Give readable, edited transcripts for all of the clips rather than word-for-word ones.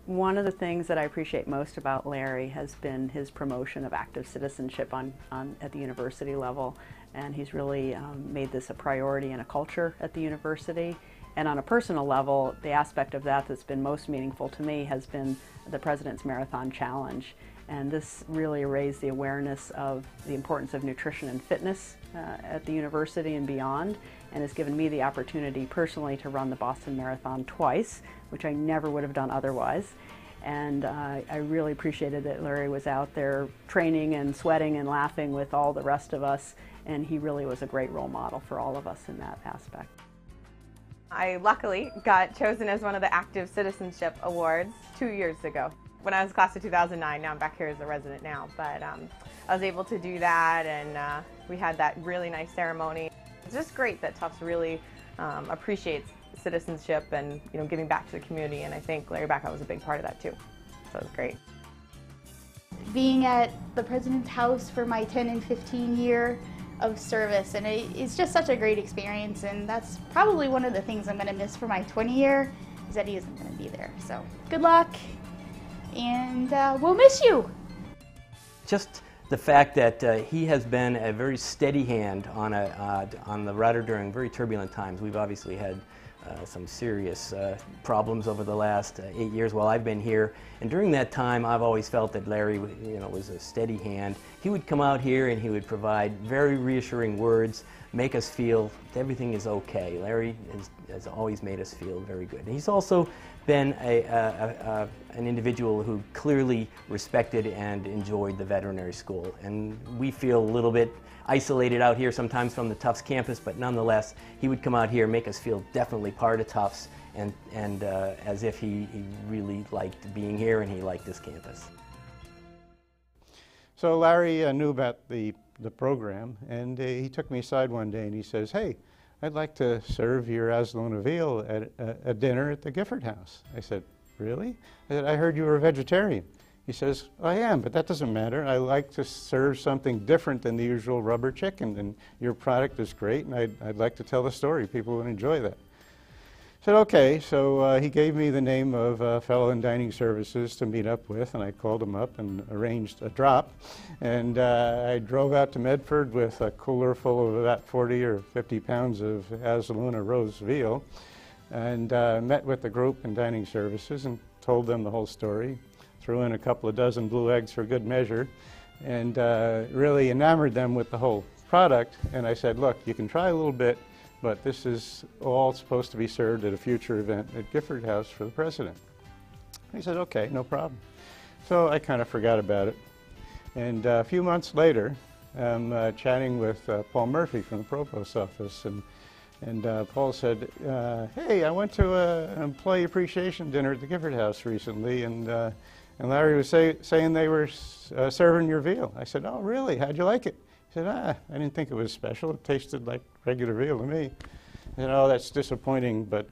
One of the things that I appreciate most about Larry has been his promotion of active citizenship at the university level, and he's really made this a priority and a culture at the university. And on a personal level, the aspect of that that's been most meaningful to me has been the President's Marathon Challenge. And this really raised the awareness of the importance of nutrition and fitness at the university and beyond, and has given me the opportunity personally to run the Boston Marathon twice, which I never would have done otherwise. And I really appreciated that Larry was out there training and sweating and laughing with all the rest of us, and he really was a great role model for all of us in that aspect. I luckily got chosen as one of the Active Citizenship Awards 2 years ago. When I was class of 2009, now I'm back here as a resident now, but I was able to do that, and we had that really nice ceremony. It's just great that Tufts really appreciates citizenship and giving back to the community, and I think Larry Bacow was a big part of that too. So it was great. Being at the President's house for my 10 and 15 year of service, and it's just such a great experience, and that's probably one of the things I'm going to miss for my 20 year, is that he isn't going to be there. So good luck, and we'll miss you. Just the fact that he has been a very steady hand on the rudder during very turbulent times. We've obviously had some serious problems over the last 8 years while I've been here, and during that time I've always felt that Larry was a steady hand. He would come out here and he would provide very reassuring words, make us feel that everything is okay. Larry has always made us feel very good. And he's also been an individual who clearly respected and enjoyed the veterinary school, and we feel a little bit isolated out here sometimes from the Tufts campus, but nonetheless he would come out here, make us feel definitely part of Tufts, and as if he really liked being here and he liked this campus. So Larry knew about the program, and he took me aside one day and he says, "Hey, I'd like to serve your Azzalona veal at a dinner at the Gifford House." I said, "Really?" I said, "I heard you were a vegetarian." He says, "I am, but that doesn't matter. I like to serve something different than the usual rubber chicken, and your product is great, and I'd like to tell the story. People would enjoy that." I said, "Okay." So he gave me the name of a fellow in dining services to meet up with, and I called him up and arranged a drop. And I drove out to Medford with a cooler full of about 40 or 50 pounds of Azzalona roast veal, and met with the group in dining services and told them the whole story. Threw in a couple of dozen blue eggs for good measure, and really enamored them with the whole product. And I said, "Look, you can try a little bit, but this is all supposed to be served at a future event at Gifford House for the President." He said, "Okay, no problem." So I kind of forgot about it. And a few months later, I'm chatting with Paul Murphy from the Provost office, and Paul said, "Hey, I went to an employee appreciation dinner at the Gifford House recently, and Larry was saying they were serving your veal." I said, "Oh, really? How'd you like it?" He said, "I didn't think it was special. It tasted like regular veal to me." I said, "Oh, that's disappointing, but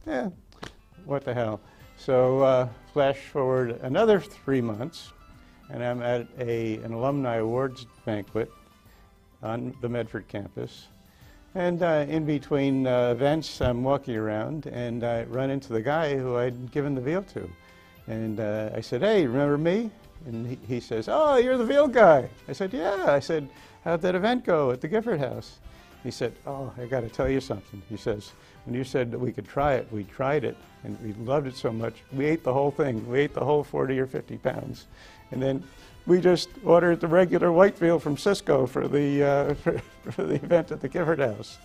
yeah, what the hell." So flash forward another 3 months, and I'm at an alumni awards banquet on the Medford campus. And in between events, I'm walking around, and I run into the guy who I'd given the veal to. And I said, "Hey, remember me?" And he says, "Oh, you're the veal guy." I said, "Yeah." I said, "How'd that event go at the Gifford House?" He said, "Oh, I got to tell you something." He says, "When you said that we could try it, we tried it, and we loved it so much, we ate the whole thing. We ate the whole 40 or 50 pounds. And then we just ordered the regular white veal from Cisco for the, for the event at the Gifford House."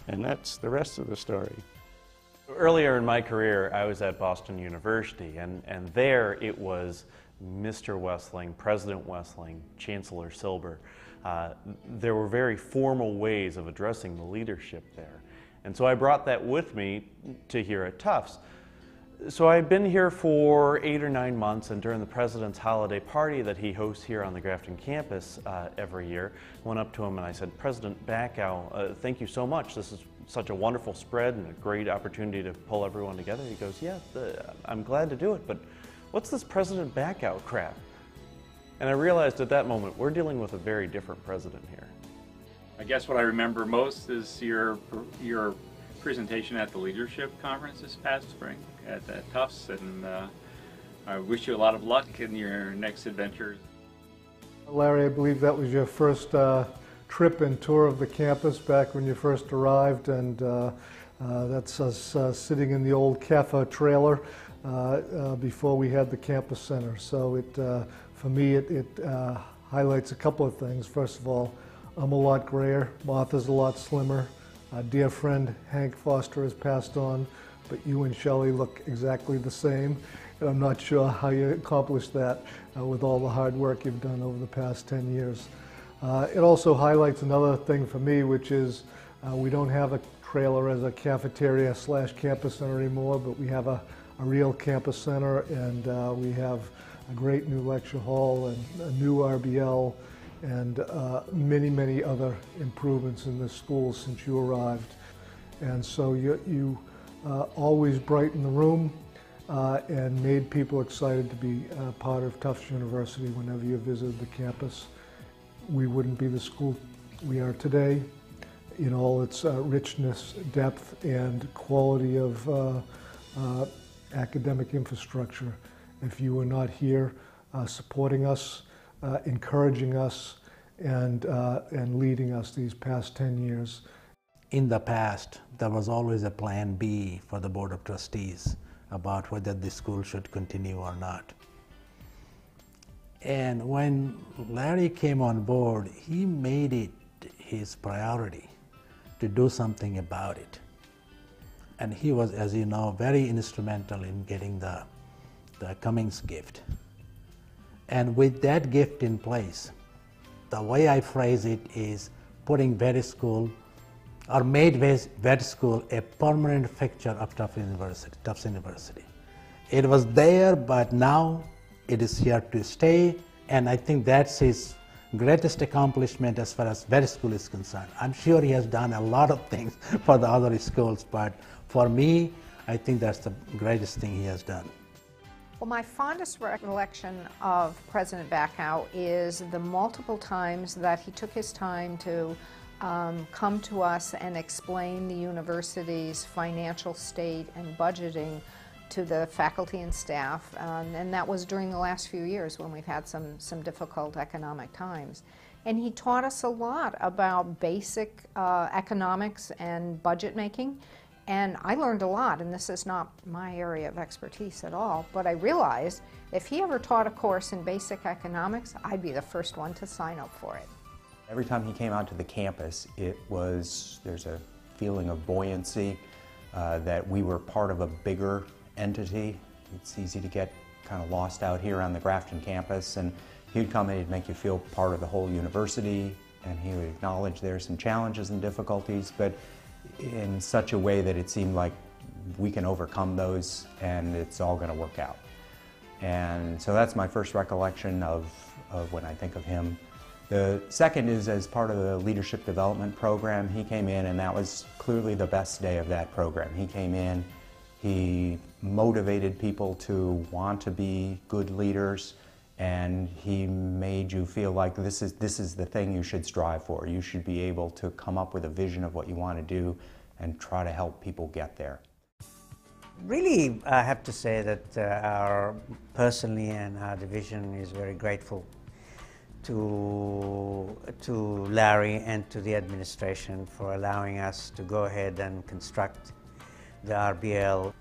And that's the rest of the story. Earlier in my career, I was at Boston University, and there it was Mr. Wessling, President Wessling, Chancellor Silber. There were very formal ways of addressing the leadership there. And so I brought that with me to here at Tufts. So I've been here for 8 or 9 months, and during the President's holiday party that he hosts here on the Grafton campus every year, I went up to him and I said, "President Bacow, thank you so much. This is such a wonderful spread and a great opportunity to pull everyone together." He goes, "Yeah, I'm glad to do it, but what's this President Bacow crap?" And I realized at that moment, we're dealing with a very different president here. I guess what I remember most is your presentation at the leadership conference this past spring at Tufts, and I wish you a lot of luck in your next adventures. Larry, I believe that was your first trip and tour of the campus back when you first arrived, and that's us sitting in the old CAFA trailer before we had the campus center. So for me, it highlights a couple of things. First of all, I'm a lot grayer, Martha's a lot slimmer. Our dear friend Hank Foster has passed on, but you and Shelley look exactly the same. And I'm not sure how you accomplished that with all the hard work you've done over the past 10 years. It also highlights another thing for me, which is we don't have a trailer as a cafeteria / campus center anymore, but we have a real campus center, and we have a great new lecture hall and a new RBL and many, many other improvements in this school since you arrived. And so you always brighten the room and made people excited to be part of Tufts University whenever you visited the campus. We wouldn't be the school we are today in all its richness, depth, and quality of academic infrastructure if you were not here supporting us, encouraging us, and leading us these past 10 years. In the past, there was always a plan B for the Board of Trustees about whether the school should continue or not. And when Larry came on board, he made it his priority to do something about it. And he was, as you know, very instrumental in getting the Cummings gift. And with that gift in place, the way I phrase it is putting vet school, or made vet school a permanent fixture of Tufts University. It was there, but now it is here to stay, and I think that's his greatest accomplishment as far as vet school is concerned. I'm sure he has done a lot of things for the other schools, but for me, I think that's the greatest thing he has done. Well, my fondest recollection of President Bacow is the multiple times that he took his time to come to us and explain the university's financial state and budgeting to the faculty and staff, and that was during the last few years when we've had some difficult economic times. And he taught us a lot about basic economics and budget making, and I learned a lot, and this is not my area of expertise at all, but I realized if he ever taught a course in basic economics, I'd be the first one to sign up for it. Every time he came out to the campus, there's a feeling of buoyancy, that we were part of a bigger entity. It's easy to get kind of lost out here on the Grafton campus, and he would come and he'd make you feel part of the whole university, and he would acknowledge there's some challenges and difficulties, but in such a way that it seemed like we can overcome those and it's all going to work out. And so that's my first recollection of when I think of him. The second is as part of the leadership development program. He came in, and that was clearly the best day of that program. He came in, he motivated people to want to be good leaders, and he made you feel like this is the thing you should strive for. You should be able to come up with a vision of what you want to do and try to help people get there. Really, I have to say that personally and our division is very grateful to Larry and to the administration for allowing us to go ahead and construct the RBL.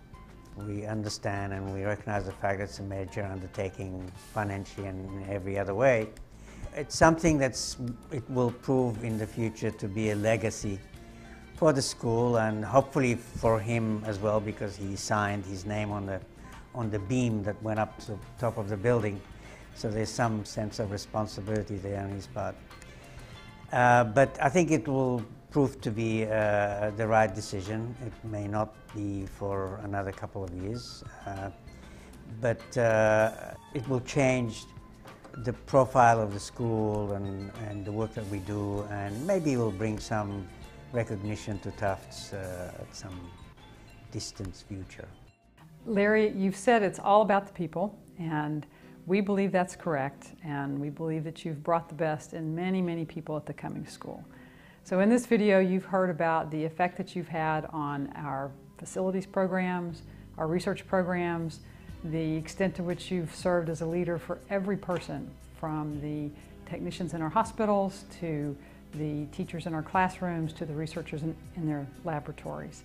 We understand and we recognize the fact that it's a major undertaking financially and in every other way. It's something it will prove in the future to be a legacy for the school, and hopefully for him as well, because he signed his name on the beam that went up to the top of the building. So there's some sense of responsibility there on his part. But I think it will prove to be the right decision. It may not be for another couple of years, but it will change the profile of the school and the work that we do, and maybe it will bring some recognition to Tufts at some distant future. Larry, you've said it's all about the people, and we believe that's correct, and we believe that you've brought the best in many, many people at the Cummings School. So in this video, you've heard about the effect that you've had on our facilities programs, our research programs, the extent to which you've served as a leader for every person, from the technicians in our hospitals to the teachers in our classrooms to the researchers in their laboratories.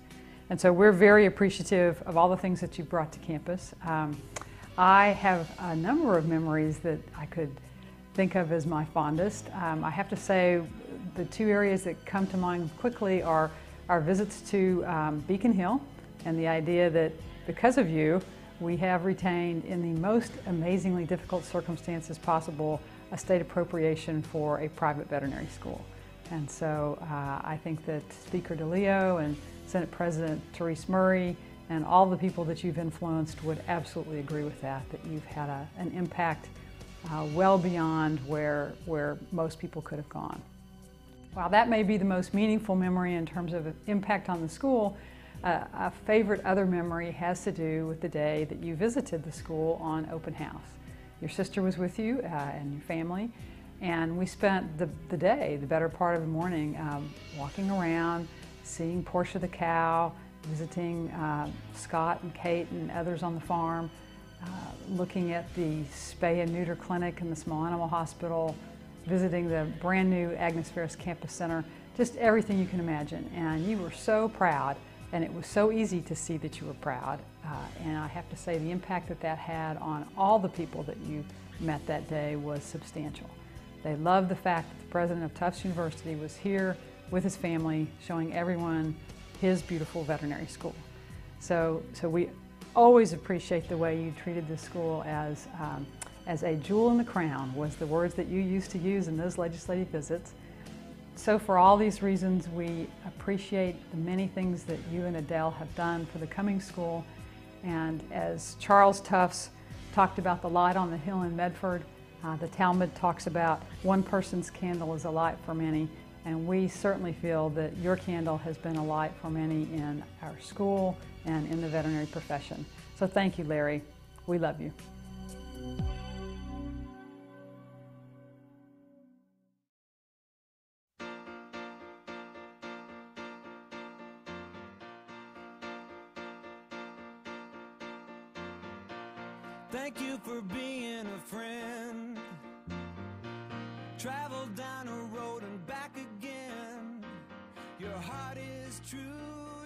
And so we're very appreciative of all the things that you've brought to campus. I have a number of memories that I could think of as my fondest. I have to say the two areas that come to mind quickly are our visits to Beacon Hill, and the idea that because of you, we have retained, in the most amazingly difficult circumstances possible, a state appropriation for a private veterinary school. And so I think that Speaker DeLeo and Senate President Therese Murray and all the people that you've influenced would absolutely agree with that you've had an impact well beyond where most people could have gone. While that may be the most meaningful memory in terms of impact on the school, a favorite other memory has to do with the day that you visited the school on open house. Your sister was with you and your family, and we spent the day, the better part of the morning, walking around, seeing Portia the cow, visiting Scott and Kate and others on the farm, looking at the spay and neuter clinic in the small animal hospital, visiting the brand new Agnes Ferris Campus Center, just everything you can imagine. And you were so proud, and it was so easy to see that you were proud. And I have to say the impact that had on all the people that you met that day was substantial. They loved the fact that the president of Tufts University was here with his family, showing everyone his beautiful veterinary school. So we always appreciate the way you treated this school as a jewel in the crown, was the words that you used to use in those legislative visits. So for all these reasons, we appreciate the many things that you and Adele have done for the Cummings School. And as Charles Tufts talked about the light on the hill in Medford, the Talmud talks about one person's candle is a light for many. And we certainly feel that your candle has been a light for many in our school and in the veterinary profession. So thank you, Larry. We love you. Thank you for being a friend. Travel down a road and back again. Your heart is true,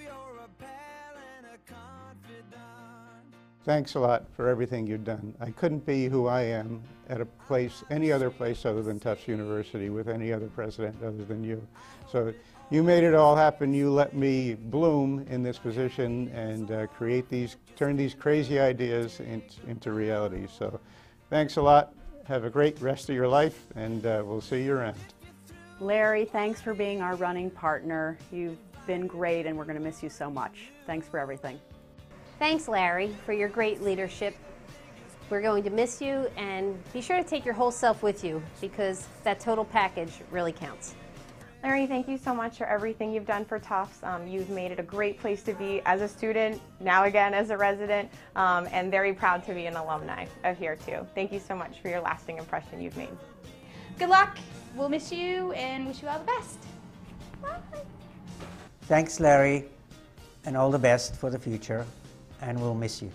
you're a pal and a confidant. Thanks a lot for everything you've done. I couldn't be who I am at a place, any other place other than Tufts University, with any other president other than you. So you made it all happen. You let me bloom in this position and turn these crazy ideas into reality. So thanks a lot. Have a great rest of your life, and we'll see you around. Larry, thanks for being our running partner. You've been great, and we're going to miss you so much. Thanks for everything. Thanks, Larry, for your great leadership. We're going to miss you, and be sure to take your whole self with you, because that total package really counts. Larry, thank you so much for everything you've done for Tufts. You've made it a great place to be as a student, now again as a resident, and very proud to be an alumni of here too. Thank you so much for your lasting impression you've made. Good luck. We'll miss you and wish you all the best. Bye. Thanks, Larry, and all the best for the future, and we'll miss you.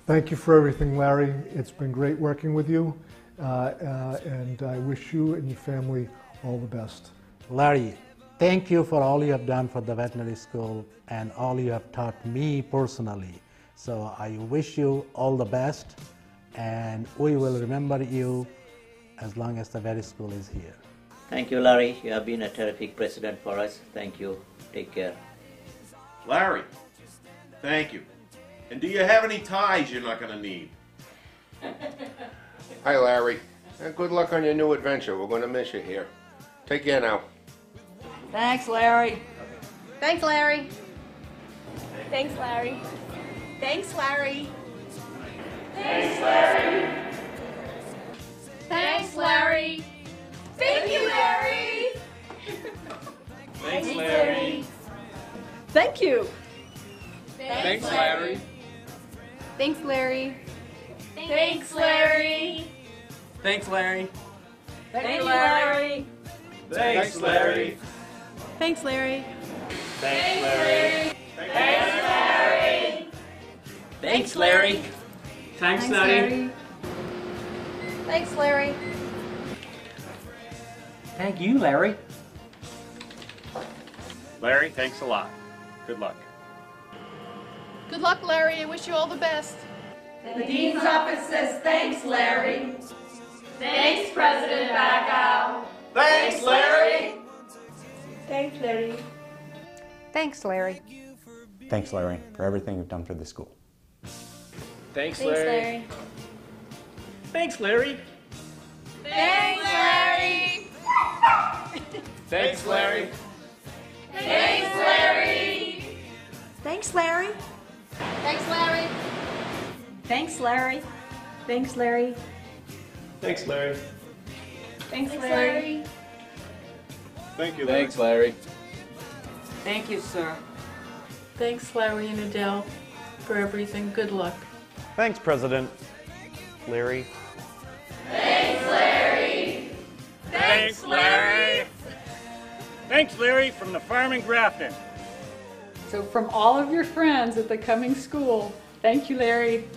Thank you for everything, Larry. It's been great working with you, and I wish you and your family all the best. Larry, thank you for all you have done for the veterinary school and all you have taught me personally. So I wish you all the best, and we will remember you as long as the vet school is here. Thank you, Larry. You have been a terrific president for us. Thank you. Take care. Larry, thank you. And do you have any ties you're not going to need? Hi, Larry. Good luck on your new adventure. We're going to miss you here. Take care now. Thanks, Larry. Thanks, Larry. Thanks, Larry. Thanks, Larry. Thanks, Larry. Thanks, Larry. Thank you, Larry. Thanks, Larry. Thank you. Thanks, Larry. Thanks, Larry. Thanks, Larry. Thanks, Larry. Thank you, Larry. Thanks, Larry. Thanks, Larry. Thanks, Larry. Thanks, Larry. Thanks, Larry. Thanks, Larry. Thanks, Larry. Thank you, Larry. Larry, thanks a lot. Good luck. Good luck, Larry. I wish you all the best. The Dean's office says thanks, Larry. Thanks, President Bacow. Thanks, Larry. Thanks, Larry. Thanks, Larry. Thanks, Larry, for everything you've done for the school. Thanks, Larry. Thanks, Larry. Thanks, Larry. Thanks, Larry. Thanks, Larry. Thanks, Larry. Thanks, Larry. Thanks, Larry. Thanks, Larry. Thanks, Larry. Thanks, Larry. Thank you, Thanks, Larry. Thank you, sir. Thanks, Larry and Adele, for everything. Good luck. Thanks, President Larry. Thanks, Larry. Thanks, Larry. Thanks, Larry, from the farm in Grafton. So from all of your friends at the Cummings School, thank you, Larry.